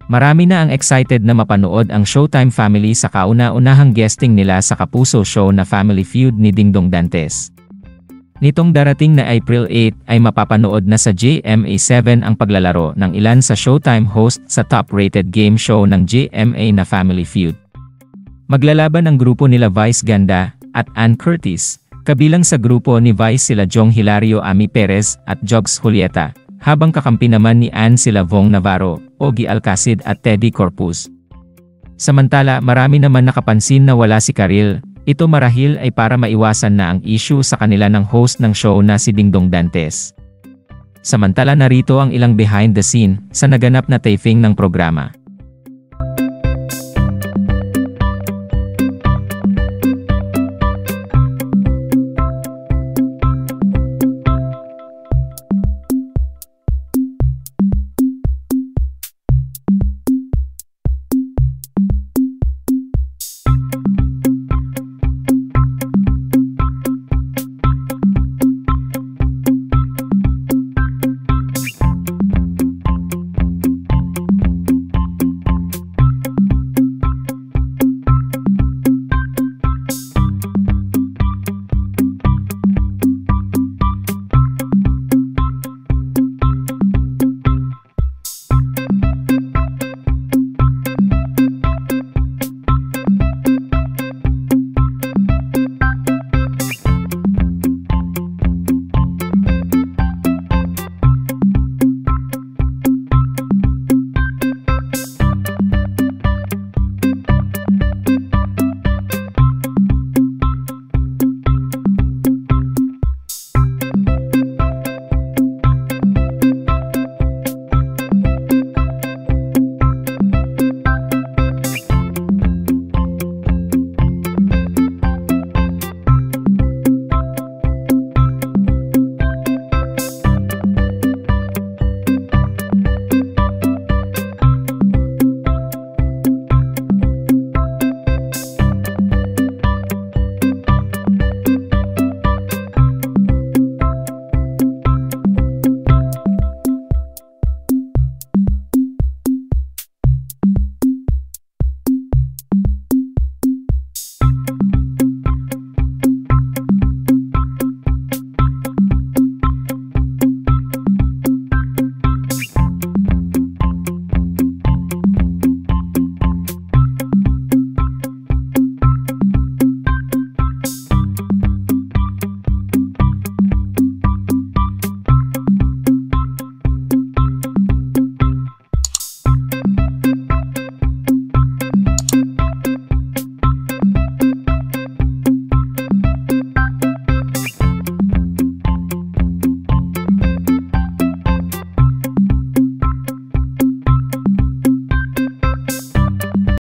Marami na ang excited na mapanood ang Showtime family sa kauna-unahang guesting nila sa kapuso show na Family Feud ni Dingdong Dantes. Nitong darating na April 8 ay mapapanood na sa GMA7 ang paglalaro ng ilan sa Showtime host sa top-rated game show ng GMA na Family Feud. Maglalaban ang grupo nila Vice Ganda at Ann Curtis, kabilang sa grupo ni Vice sila Jong Hilario Ami Perez at Jogs Julieta, habang kakampi naman ni Ann sila Vong Navarro, Ogie Alcacid at Teddy Corpus. Samantala marami naman nakapansin na wala si Karil. Ito marahil ay para maiwasan na ang issue sa kanila ng host ng show na si Dingdong Dantes. Samantala narito ang ilang behind the scene sa naganap na taping ng programa.